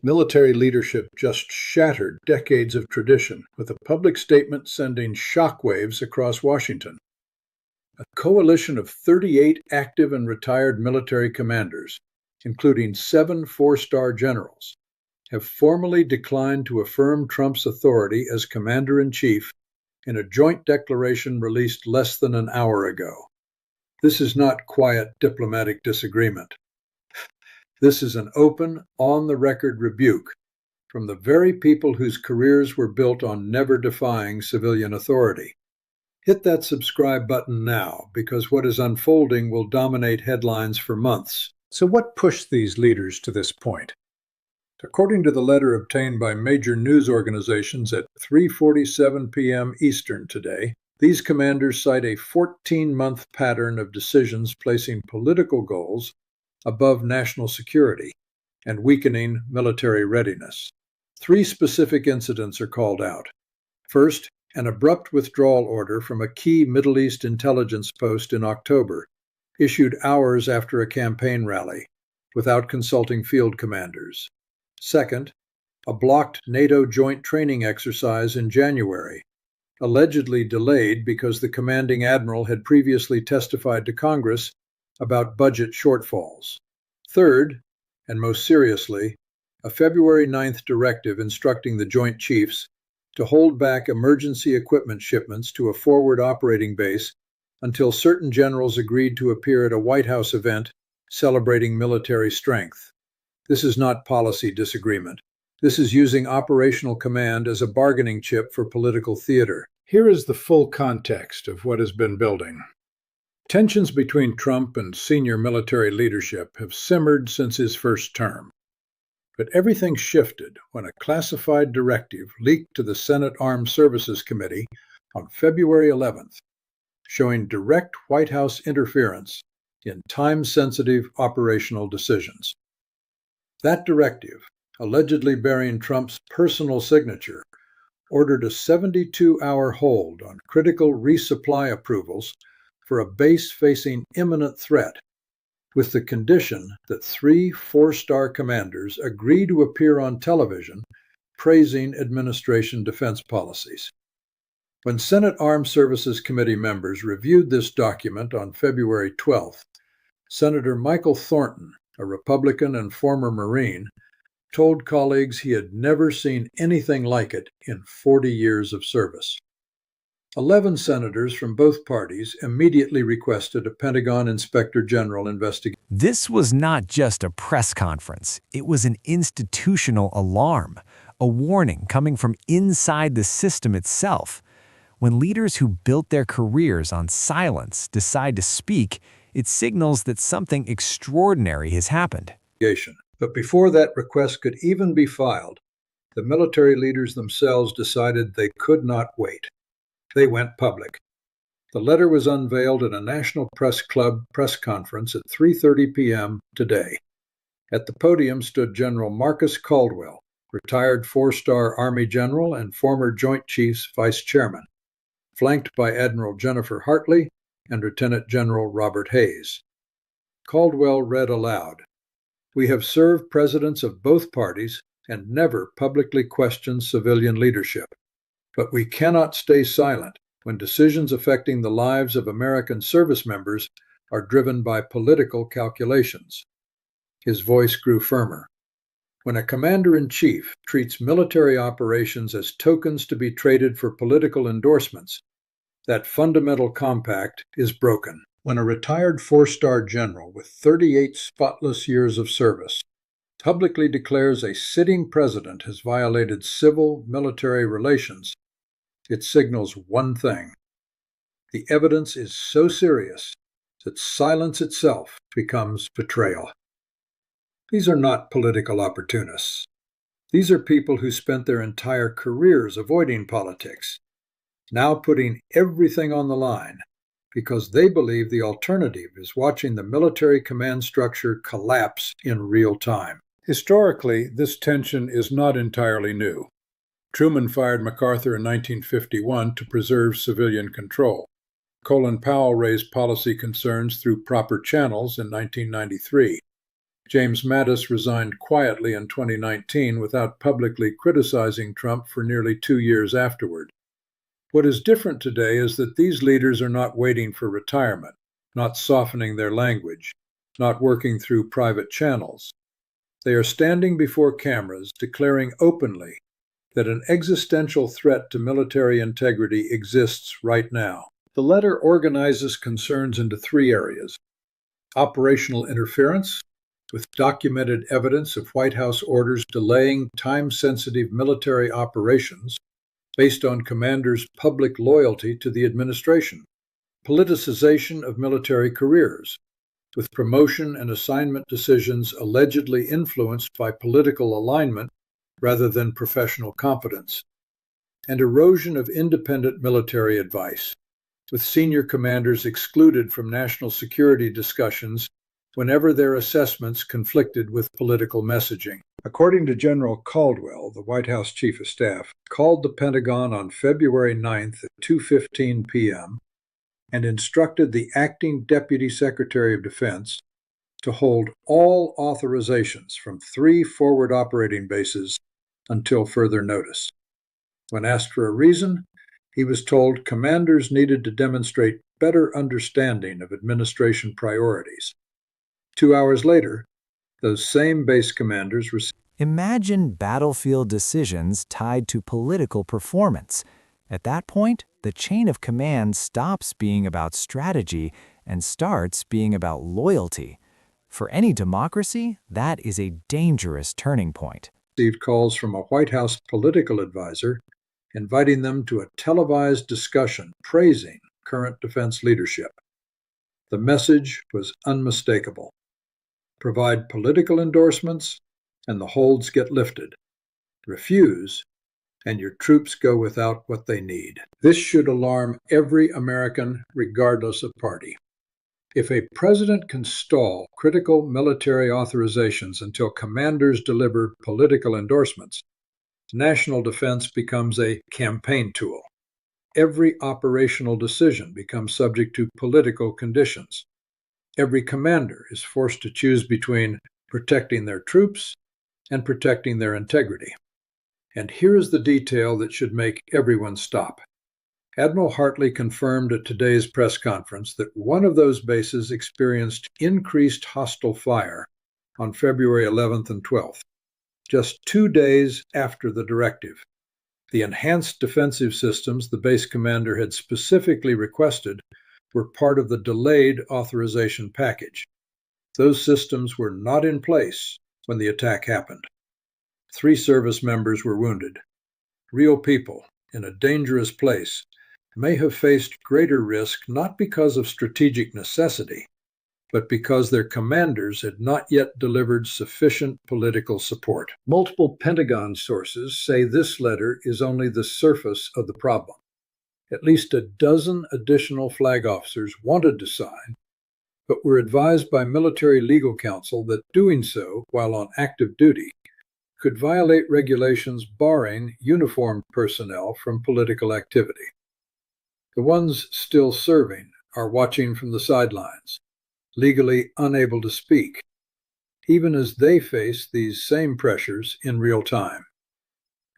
Military leadership just shattered decades of tradition with a public statement sending shockwaves across Washington. A coalition of 38 active and retired military commanders, including 7 four-star generals, have formally declined to affirm Trump's authority as commander-in-chief in a joint declaration released less than an hour ago. This is not quiet diplomatic disagreement. This is an open, on-the-record rebuke from the very people whose careers were built on never defying civilian authority. Hit that subscribe button now, because what is unfolding will dominate headlines for months. So what pushed these leaders to this point? According to the letter obtained by major news organizations at 3:47 p.m. Eastern today, these commanders cite a 14-month pattern of decisions placing political goals above national security and weakening military readiness. 3 specific incidents are called out. First, an abrupt withdrawal order from a key Middle East intelligence post in October, issued hours after a campaign rally, without consulting field commanders. Second, a blocked NATO joint training exercise in January, allegedly delayed because the commanding admiral had previously testified to Congress about budget shortfalls. Third, and most seriously, a February 9th directive instructing the Joint Chiefs to hold back emergency equipment shipments to a forward operating base until certain generals agreed to appear at a White House event celebrating military strength. This is not policy disagreement. This is using operational command as a bargaining chip for political theater. Here is the full context of what has been building. Tensions between Trump and senior military leadership have simmered since his first term. But everything shifted when a classified directive leaked to the Senate Armed Services Committee on February 11th, showing direct White House interference in time-sensitive operational decisions. That directive, allegedly bearing Trump's personal signature, ordered a 72-hour hold on critical resupply approvals for a base facing imminent threat, with the condition that 3 four-star commanders agree to appear on television praising administration defense policies. When Senate Armed Services Committee members reviewed this document on February 12th, Senator Michael Thornton, a Republican and former Marine, told colleagues he had never seen anything like it in 40 years of service. 11 senators from both parties immediately requested a Pentagon Inspector General investigation. This was not just a press conference. It was an institutional alarm, a warning coming from inside the system itself. When leaders who built their careers on silence decide to speak, it signals that something extraordinary has happened. But before that request could even be filed, the military leaders themselves decided they could not wait. They went public. The letter was unveiled at a National Press Club press conference at 3:30 p.m. today. At the podium stood General Marcus Caldwell, retired 4-star Army general and former Joint Chiefs Vice Chairman, flanked by Admiral Jennifer Hartley and Lieutenant General Robert Hayes. Caldwell read aloud, "We have served presidents of both parties and never publicly questioned civilian leadership. But we cannot stay silent when decisions affecting the lives of American service members are driven by political calculations." His voice grew firmer. When a commander-in-chief treats military operations as tokens to be traded for political endorsements, that fundamental compact is broken. When a retired 4-star general with 38 spotless years of service publicly declares a sitting president has violated civil-military relations, it signals one thing. The evidence is so serious that silence itself becomes betrayal. These are not political opportunists. These are people who spent their entire careers avoiding politics, now putting everything on the line because they believe the alternative is watching the military command structure collapse in real time. Historically, this tension is not entirely new. Truman fired MacArthur in 1951 to preserve civilian control. Colin Powell raised policy concerns through proper channels in 1993. James Mattis resigned quietly in 2019 without publicly criticizing Trump for nearly 2 years afterward. What is different today is that these leaders are not waiting for retirement, not softening their language, not working through private channels. They are standing before cameras, declaring openly that an existential threat to military integrity exists right now. The letter organizes concerns into 3 areas: operational interference, with documented evidence of White House orders delaying time-sensitive military operations based on commanders' public loyalty to the administration; politicization of military careers, with promotion and assignment decisions allegedly influenced by political alignment rather than professional competence; and erosion of independent military advice, with senior commanders excluded from national security discussions whenever their assessments conflicted with political messaging. According to General Caldwell, the White House Chief of Staff called the Pentagon on February 9th at 2:15 p.m. and instructed the acting Deputy Secretary of Defense to hold all authorizations from 3 forward operating bases until further notice. When asked for a reason, he was told commanders needed to demonstrate better understanding of administration priorities. 2 hours later, those same base commanders received. Imagine battlefield decisions tied to political performance. At that point, the chain of command stops being about strategy and starts being about loyalty. For any democracy, that is a dangerous turning point. Received calls from a White House political advisor inviting them to a televised discussion praising current defense leadership. The message was unmistakable: provide political endorsements, and the holds get lifted. Refuse, and your troops go without what they need. This should alarm every American, regardless of party. If a president can stall critical military authorizations until commanders deliver political endorsements, national defense becomes a campaign tool. Every operational decision becomes subject to political conditions. Every commander is forced to choose between protecting their troops and protecting their integrity. And here is the detail that should make everyone stop. Admiral Hartley confirmed at today's press conference that one of those bases experienced increased hostile fire on February 11th and 12th, just 2 days after the directive. The enhanced defensive systems the base commander had specifically requested were part of the delayed authorization package. Those systems were not in place when the attack happened. 3 service members were wounded. Real people in a dangerous place may have faced greater risk not because of strategic necessity, but because their commanders had not yet delivered sufficient political support. Multiple Pentagon sources say this letter is only the surface of the problem. At least a dozen additional flag officers wanted to sign, but were advised by military legal counsel that doing so while on active duty could violate regulations barring uniformed personnel from political activity. The ones still serving are watching from the sidelines, legally unable to speak, even as they face these same pressures in real time.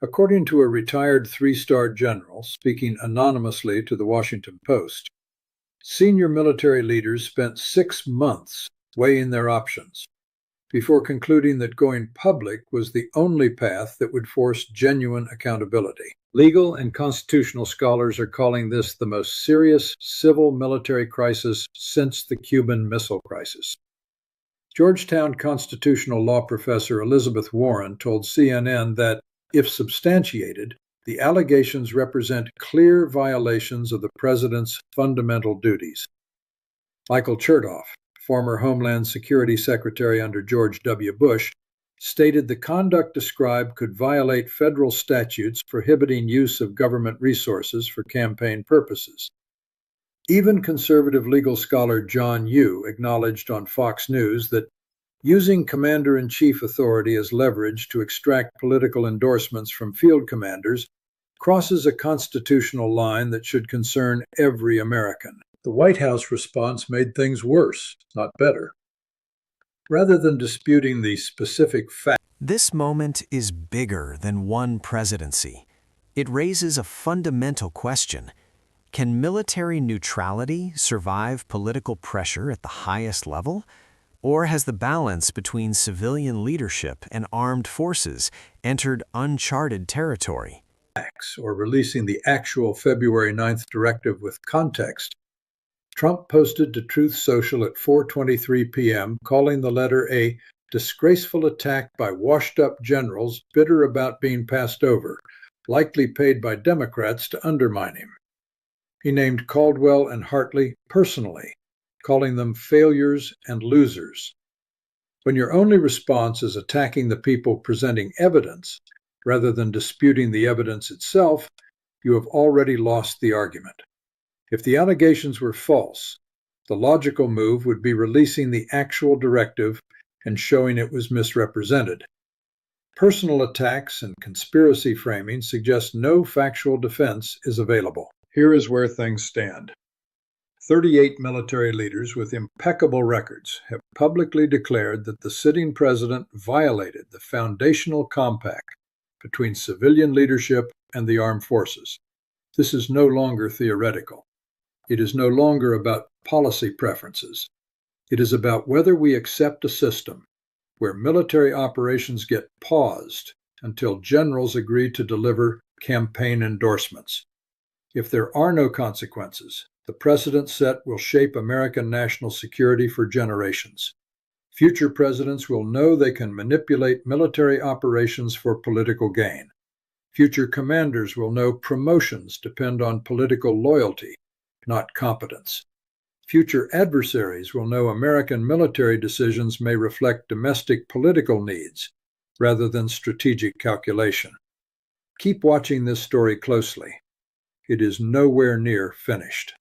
According to a retired 3-star general speaking anonymously to the Washington Post, senior military leaders spent 6 months weighing their options before concluding that going public was the only path that would force genuine accountability. Legal and constitutional scholars are calling this the most serious civil-military crisis since the Cuban Missile Crisis. Georgetown constitutional law professor Elizabeth Warren told CNN that, if substantiated, the allegations represent clear violations of the president's fundamental duties. Michael Chertoff, former Homeland Security Secretary under George W. Bush, stated the conduct described could violate federal statutes prohibiting use of government resources for campaign purposes. Even conservative legal scholar John Yoo acknowledged on Fox News that using commander-in-chief authority as leverage to extract political endorsements from field commanders crosses a constitutional line that should concern every American. The White House response made things worse, not better. Rather than disputing the specific facts, This moment is bigger than one presidency. It raises a fundamental question. Can military neutrality survive political pressure at the highest level? Or has the balance between civilian leadership and armed forces entered uncharted territory? or releasing the actual February 9th directive with context, Trump posted to Truth Social at 4:23 p.m., calling the letter a disgraceful attack by washed-up generals bitter about being passed over, likely paid by Democrats to undermine him. He named Caldwell and Hartley personally, calling them failures and losers. When your only response is attacking the people presenting evidence, rather than disputing the evidence itself, you have already lost the argument. If the allegations were false, the logical move would be releasing the actual directive and showing it was misrepresented. Personal attacks and conspiracy framing suggest no factual defense is available. Here is where things stand. 38 military leaders with impeccable records have publicly declared that the sitting president violated the foundational compact between civilian leadership and the armed forces. This is no longer theoretical. It is no longer about policy preferences. It is about whether we accept a system where military operations get paused until generals agree to deliver campaign endorsements. If there are no consequences, the precedent set will shape American national security for generations. Future presidents will know they can manipulate military operations for political gain. Future commanders will know promotions depend on political loyalty, not competence. Future adversaries will know American military decisions may reflect domestic political needs rather than strategic calculation. Keep watching this story closely. It is nowhere near finished.